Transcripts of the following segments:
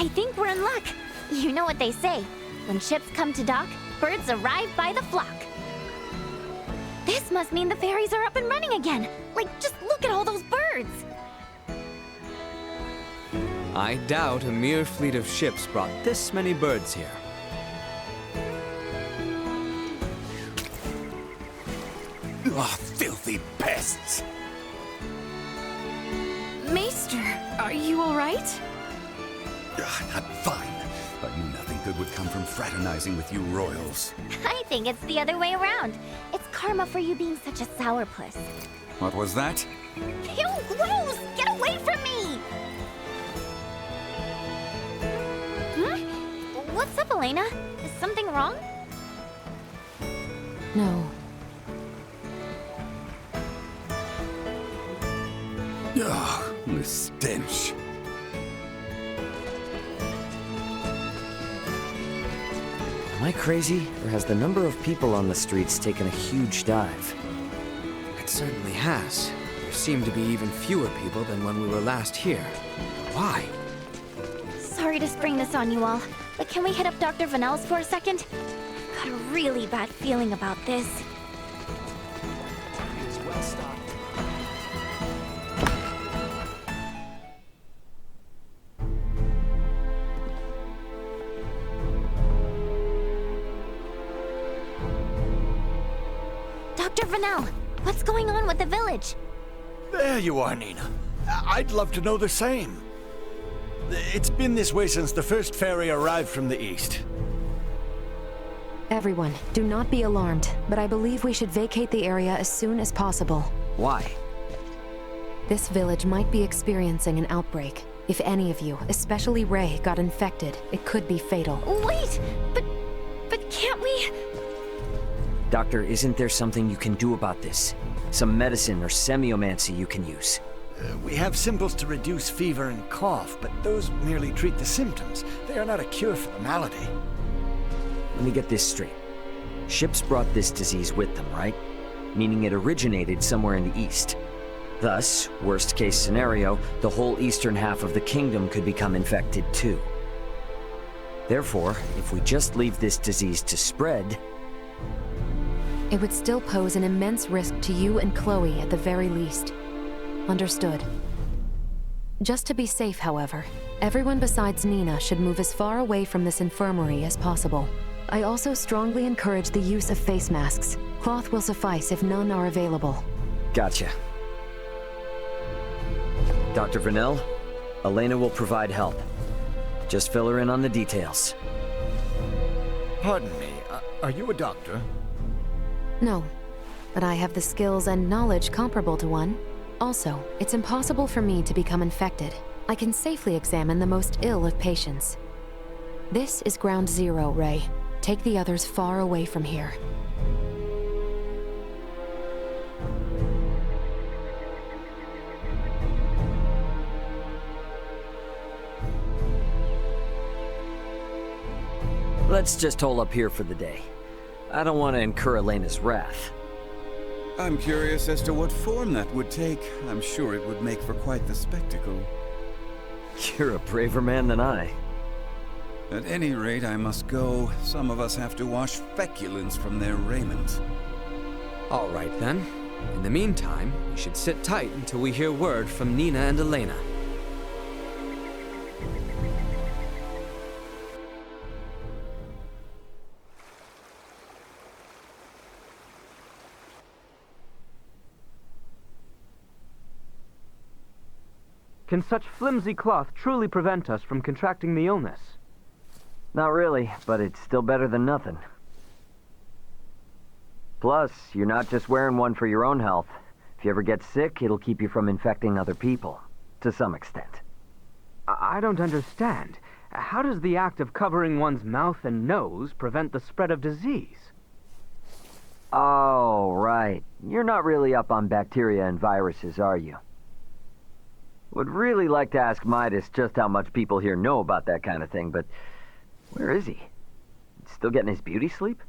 I think we're in luck. You know what they say. When ships come to dock, birds arrive by the flock. This must mean the ferries are up and running again. Like, just look at all those birds. I doubt a mere fleet of ships brought this many birds here. Ah, filthy pests! Maester, are you all right? I'm fine. I knew nothing good would come from fraternizing with you royals. I think it's the other way around. It's karma for you being such a sourpuss. What was that? Ew, gross! Get away from me! What's up, Elena? Is something wrong? No. Ugh, the stench. Am I crazy, or has the number of people on the streets taken a huge dive? It certainly has. There seem to be even fewer people than when we were last here. But why? Sorry to spring this on you all, but can we hit up Dr. Vanel's for a second? Got a really bad feeling about this. Dr. Vanel, what's going on with the village? There you are, Nina. I'd love to know the same. It's been this way since the first ferry arrived from the east. Everyone, do not be alarmed, but I believe we should vacate the area as soon as possible. Why? This village might be experiencing an outbreak. If any of you, especially Ray, got infected, it could be fatal. Wait, but can't we? Doctor, isn't there something you can do about this? Some medicine or semiomancy you can use? We have symbols to reduce fever and cough, but those merely treat the symptoms. They are not a cure for the malady. Let me get this straight. Ships brought this disease with them, right? Meaning it originated somewhere in the east. Thus, worst case scenario, the whole eastern half of the kingdom could become infected too. Therefore, if we just leave this disease to spread, It would still pose an immense risk to you and Chloe at the very least. Understood. Just to be safe, however, everyone besides Nina should move as far away from this infirmary as possible. I also strongly encourage the use of face masks. Cloth will suffice if none are available. Gotcha. Dr. Vanel, Elena will provide help. Just fill her in on the details. Pardon me, are you a doctor? No, but I have the skills and knowledge comparable to one. Also, it's impossible for me to become infected. I can safely examine the most ill of patients. This is ground zero, Ray. Take the others far away from here. Let's just hole up here for the day. I don't want to incur Elena's wrath. I'm curious as to what form that would take. I'm sure it would make for quite the spectacle. You're a braver man than I. At any rate, I must go. Some of us have to wash feculence from their raiment. All right then. In the meantime, we should sit tight until we hear word from Nina and Elena. Can such flimsy cloth truly prevent us from contracting the illness? Not really, but it's still better than nothing. Plus, you're not just wearing one for your own health. If you ever get sick, it'll keep you from infecting other people, to some extent. I don't understand. How does the act of covering one's mouth and nose prevent the spread of disease? Oh, right. You're not really up on bacteria and viruses, are you? Would really like to ask Midas just how much people here know about that kind of thing, but where is he? Still getting his beauty sleep?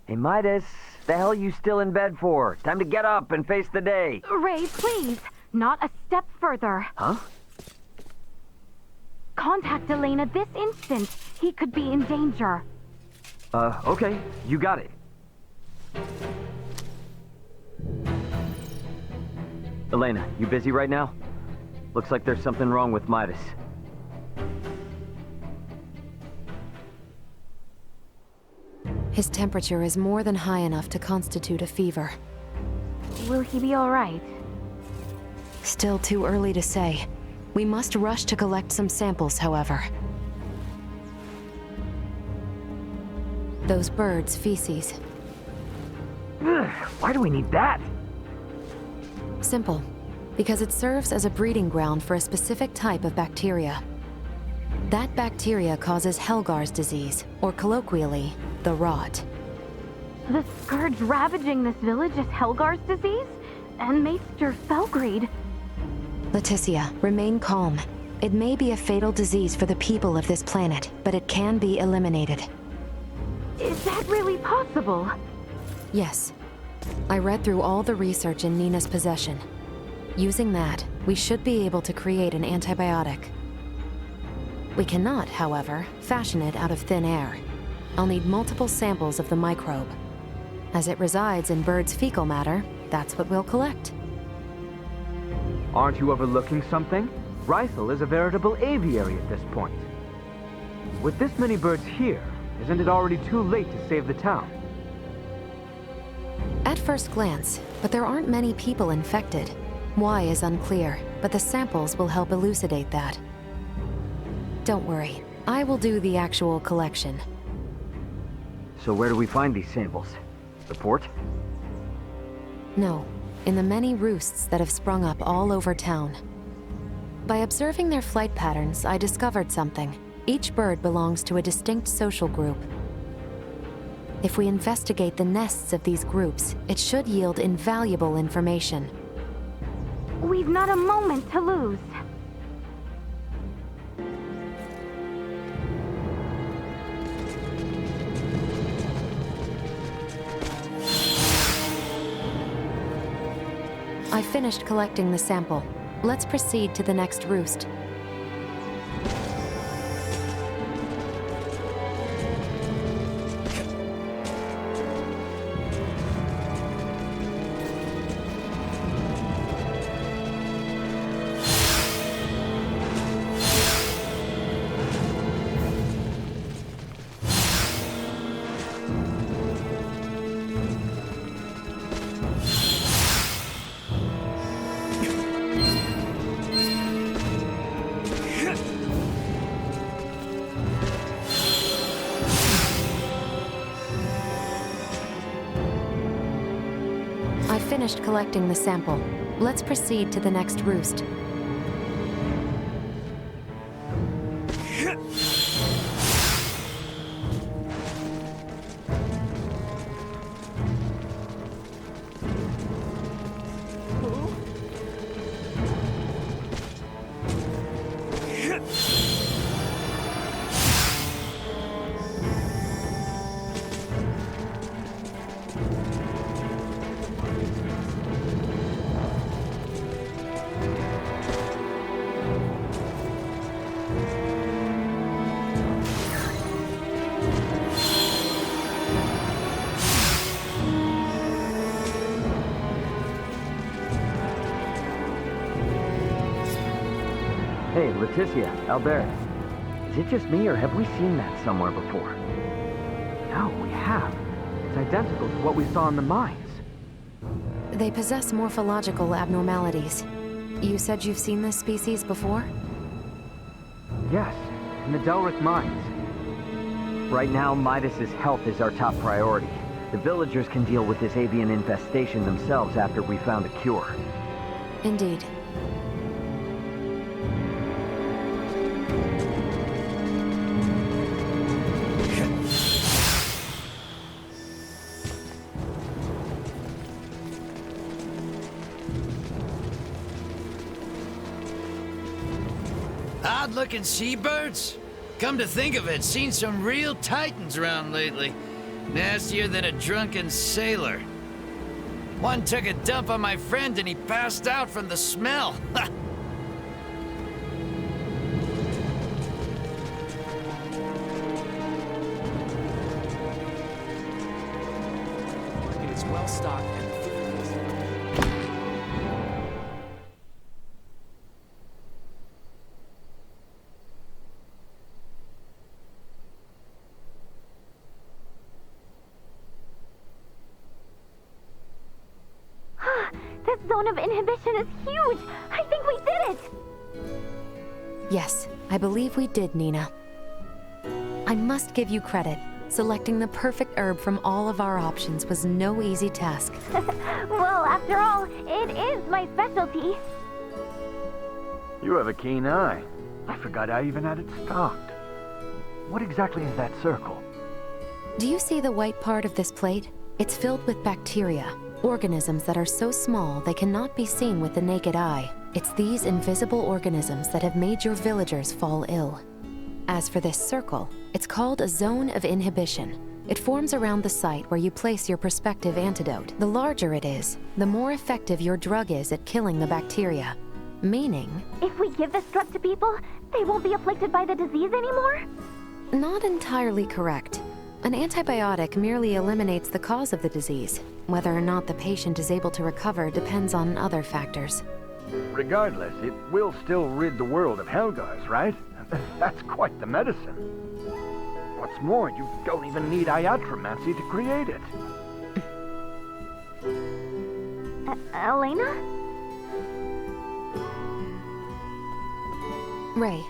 Hey, Midas, the hell you still in bed for? Time to get up and face the day. Ray, please. Not a step further. Huh? Contact Elena this instant. He could be in danger. Okay. You got it. Elena, you busy right now? Looks like there's something wrong with Midas. His temperature is more than high enough to constitute a fever. Will he be all right? Still too early to say. We must rush to collect some samples, however. Those birds' feces. Ugh, why do we need that? Simple. Because it serves as a breeding ground for a specific type of bacteria. That bacteria causes Helgar's disease, or colloquially, the rot. The scourge ravaging this village is Helgar's disease? And Maester Felgreed. Laeticia, remain calm. It may be a fatal disease for the people of this planet, but it can be eliminated. Is that really possible? Yes. I read through all the research in Nina's possession. Using that, we should be able to create an antibiotic. We cannot, however, fashion it out of thin air. I'll need multiple samples of the microbe. As it resides in birds' fecal matter, that's what we'll collect. Aren't you overlooking something? Rythal is a veritable aviary at this point. With this many birds here, isn't it already too late to save the town? At first glance, but there aren't many people infected. Why is unclear, but the samples will help elucidate that. Don't worry, I will do the actual collection. So where do we find these samples? The port? No, in the many roosts that have sprung up all over town. By observing their flight patterns, I discovered something. Each bird belongs to a distinct social group. If we investigate the nests of these groups, it should yield invaluable information. We've not a moment to lose. I finished collecting the sample. Let's proceed to the next roost. I finished collecting the sample. Let's proceed to the next roost. Hey, Laeticia, Albert. Is it just me, or have we seen that somewhere before? No, we have. It's identical to what we saw in the mines. They possess morphological abnormalities. You said you've seen this species before? Yes, in the Delric mines. Right now, Midas's health is our top priority. The villagers can deal with this avian infestation themselves after we found a cure. Indeed. Odd-looking seabirds? Come to think of it, seen some real titans around lately. Nastier than a drunken sailor. One took a dump on my friend and he passed out from the smell. It's well stocked and This zone of inhibition is huge! I think we did it! Yes, I believe we did, Nina. I must give you credit. Selecting the perfect herb from all of our options was no easy task. Well, after all, it is my specialty. You have a keen eye. I forgot I even had it stocked. What exactly is that circle? Do you see the white part of this plate? It's filled with bacteria, organisms that are so small they cannot be seen with the naked eye. It's these invisible organisms that have made your villagers fall ill. As for this circle, it's called a zone of inhibition. It forms around the site where you place your prospective antidote. The larger it is, the more effective your drug is at killing the bacteria. Meaning... If we give this drug to people, they won't be afflicted by the disease anymore? Not entirely correct. An antibiotic merely eliminates the cause of the disease. Whether or not the patient is able to recover depends on other factors. Regardless, it will still rid the world of Helgars, right? That's quite the medicine. What's more, you don't even need iatromancy to create it. Elena? Ray,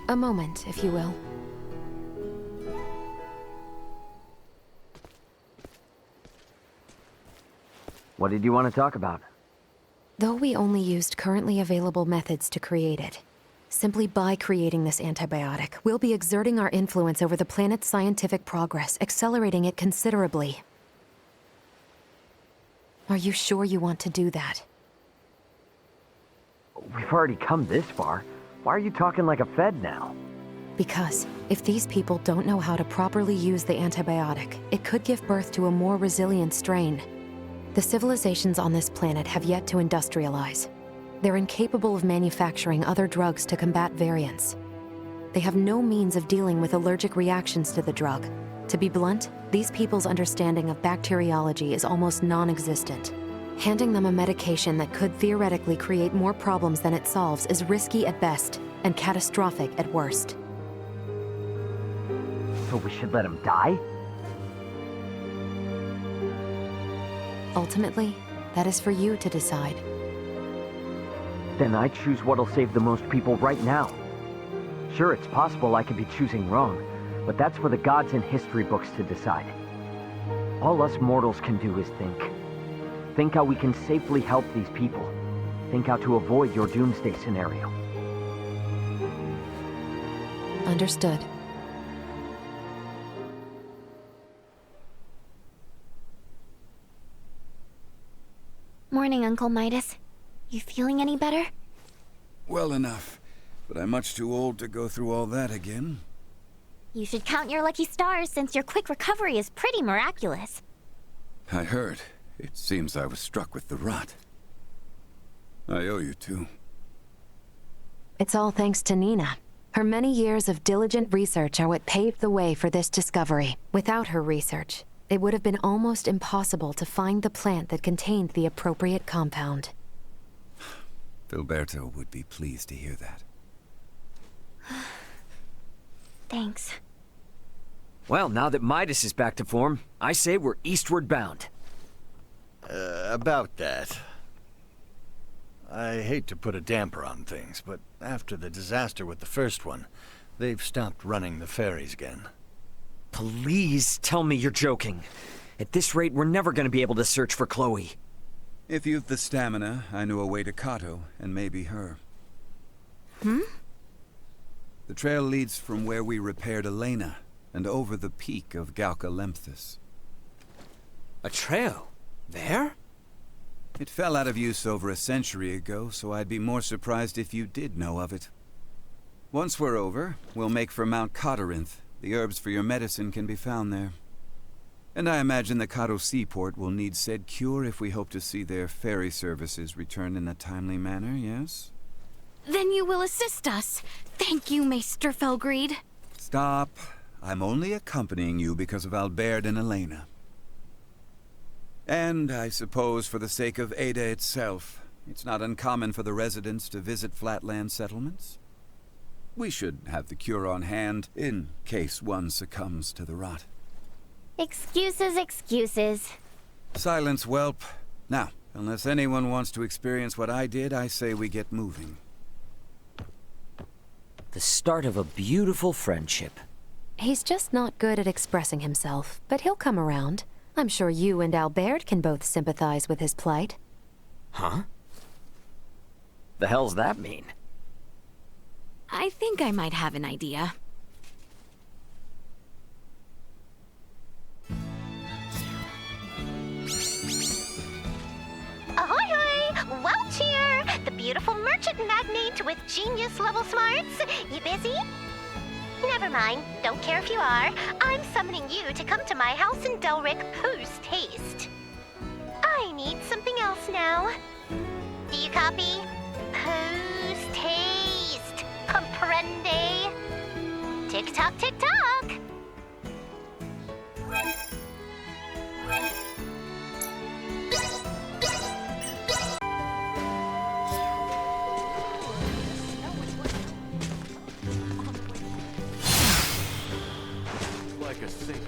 a moment, if you will. What did you want to talk about? Though we only used currently available methods to create it, simply by creating this antibiotic, we'll be exerting our influence over the planet's scientific progress, accelerating it considerably. Are you sure you want to do that? We've already come this far. Why are you talking like a Fed now? Because if these people don't know how to properly use the antibiotic, it could give birth to a more resilient strain. The civilizations on this planet have yet to industrialize. They're incapable of manufacturing other drugs to combat variants. They have no means of dealing with allergic reactions to the drug. To be blunt, these people's understanding of bacteriology is almost non-existent. Handing them a medication that could theoretically create more problems than it solves is risky at best and catastrophic at worst. So we should let him die? Ultimately, that is for you to decide. Then I choose what'll save the most people right now. Sure, it's possible I could be choosing wrong, but that's for the gods and history books to decide. All us mortals can do is think. Think how we can safely help these people. Think how to avoid your doomsday scenario. Understood. Morning, Uncle Midas. You feeling any better? Well enough, but I'm much too old to go through all that again. You should count your lucky stars since your quick recovery is pretty miraculous. I heard. It seems I was struck with the rot. I owe you two. It's all thanks to Nina. Her many years of diligent research are what paved the way for this discovery. Without her research, it would have been almost impossible to find the plant that contained the appropriate compound. Filberto would be pleased to hear that. Thanks. Well, now that Midas is back to form, I say we're eastward bound. About that. I hate to put a damper on things, but after the disaster with the first one, they've stopped running the ferries again. Please tell me you're joking. At this rate, we're never going to be able to search for Chloe. If you've the stamina, I know a way to Kato, and maybe her. Hmm? The trail leads from where we repaired Elena, and over the peak of Galca-Lemphis. A trail? There? It fell out of use over a century ago, so I'd be more surprised if you did know of it. Once we're over, we'll make for Mount Cotterinth. The herbs for your medicine can be found there. And I imagine the Kato Seaport will need said cure if we hope to see their ferry services return in a timely manner, yes? Then you will assist us. Thank you, Maester Felgreed. Stop. I'm only accompanying you because of Albert and Elena. And I suppose for the sake of Ada itself, it's not uncommon for the residents to visit flatland settlements. We should have the cure on hand in case one succumbs to the rot. Excuses, excuses. Silence, whelp. Now, unless anyone wants to experience what I did, I say we get moving. The start of a beautiful friendship. He's just not good at expressing himself, but he'll come around. I'm sure you and Albert can both sympathize with his plight. Huh? The hell's that mean? I think I might have an idea. Ahoy hoy! Welch here! The beautiful merchant magnate with genius-level smarts. You busy? Never mind. Don't care if you are. I'm summoning you to come to my house in Delric post-haste. I need something else now. Do you copy? Post-haste. Comprende? Tick-tock, tick-tock. Like a sink.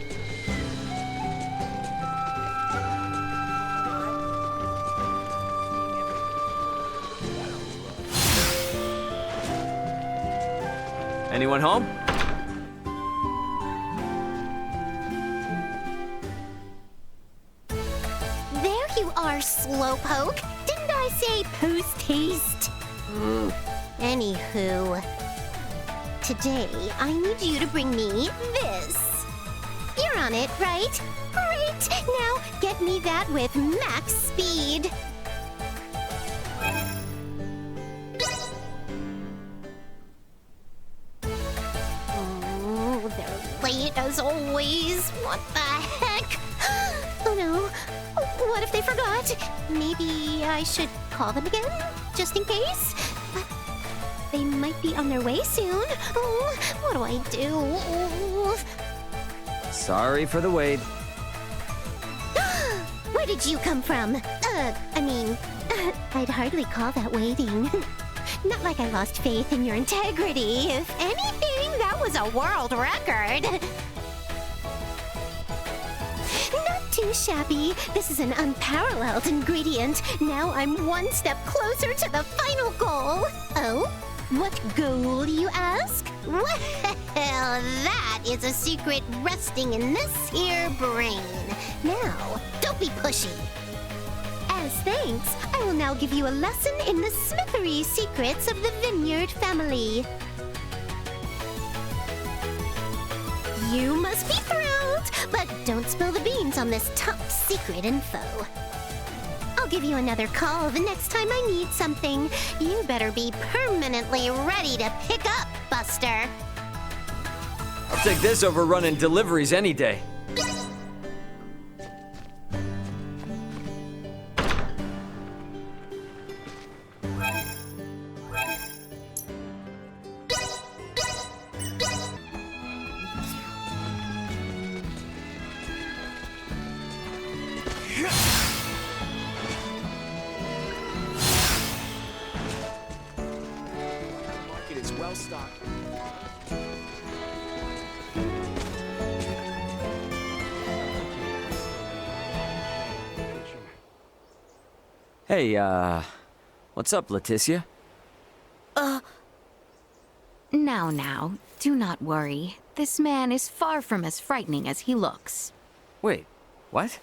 Anyone home? There you are, slowpoke. Didn't I say post-haste? Anywho. Today, I need you to bring me this. You're on it, right? Great! Now, get me that with max speed. Oh, they're late as always. What the heck? Oh no. What if they forgot? Maybe I should call them again, just in case? But they might be on their way soon. Oh, what do I do? Oh. Sorry for the wait. Where did you come from? I'd hardly call that waiting. Not like I lost faith in your integrity. If anything, that was a world record. Not too shabby. This is an unparalleled ingredient. Now I'm one step closer to the final goal. Oh? What goal, you ask? Well, that is a secret resting in this here brain. Now, don't be pushy. As thanks, I will now give you a lesson in the smithery secrets of the Vineyard family. You must be thrilled, but don't spill the beans on this top secret info. I'll give you another call the next time I need something. You better be permanently ready to pick up, Buster. I'll take this over running deliveries any day. Well stocked. Hey, what's up, Laeticia? Now, do not worry. This man is far from as frightening as he looks. Wait, what?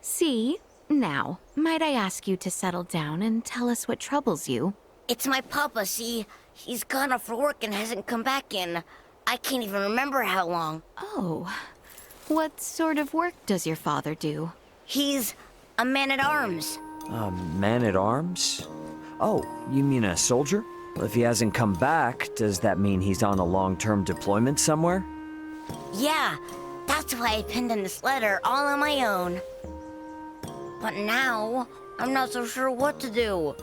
See? Now, might I ask you to settle down and tell us what troubles you? It's my papa, see? He's gone off for work and hasn't come back in. I can't even remember how long. Oh. What sort of work does your father do? He's a man-at-arms. A man-at-arms? Oh, you mean a soldier? Well, if he hasn't come back, does that mean he's on a long-term deployment somewhere? Yeah, That's why I penned in this letter all on my own. But now, I'm not so sure what to do.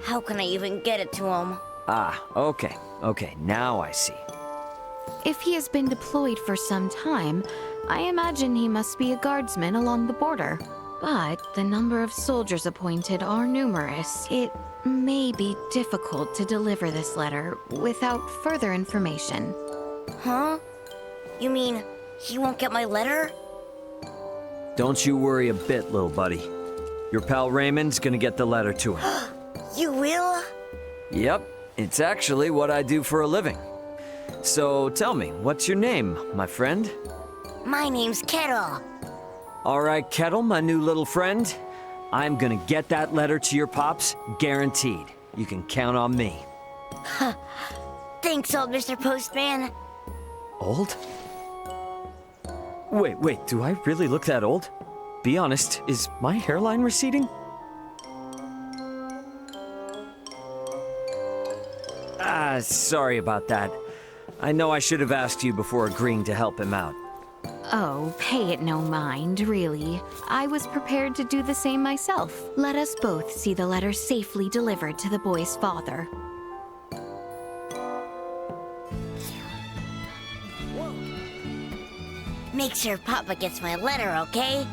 How can I even get it to him? Ah, okay. Okay, now I see. If he has been deployed for some time, I imagine he must be a guardsman along the border. But the number of soldiers appointed are numerous. It may be difficult to deliver this letter without further information. Huh? You mean he won't get my letter? Don't you worry a bit, little buddy. Your pal Raymond's gonna get the letter to him. You will? Yep, it's actually what I do for a living. So tell me, what's your name, my friend? My name's Kettle. All right, Kettle, my new little friend. I'm gonna get that letter to your pops, guaranteed. You can count on me. Thanks, old Mr. Postman. Old? Wait, do I really look that old? Be honest, is my hairline receding? Ah, sorry about that. I know I should have asked you before agreeing to help him out. Oh, pay it no mind, really. I was prepared to do the same myself. Let us both see the letter safely delivered to the boy's father. Make sure Papa gets my letter, okay?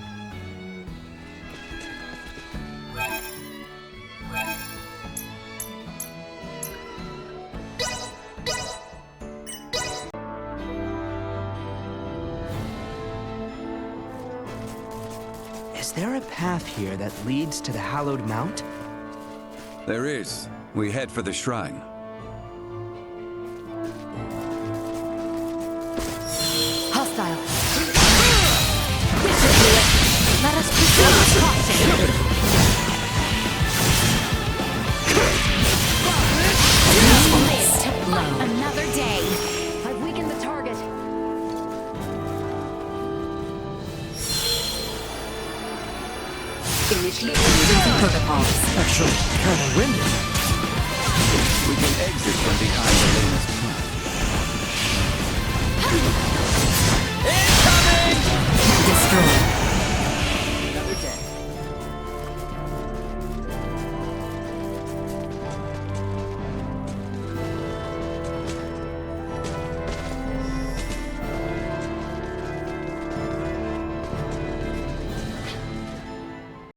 Is there a path here that leads to the Hallowed Mount? There is. We head for the shrine. Hostile. Let us proceed with caution. Live to fight another day. I've weakened the target. Initiating protocols. Actually, kind of windy. We can exit from behind Elena's plant. Destroy.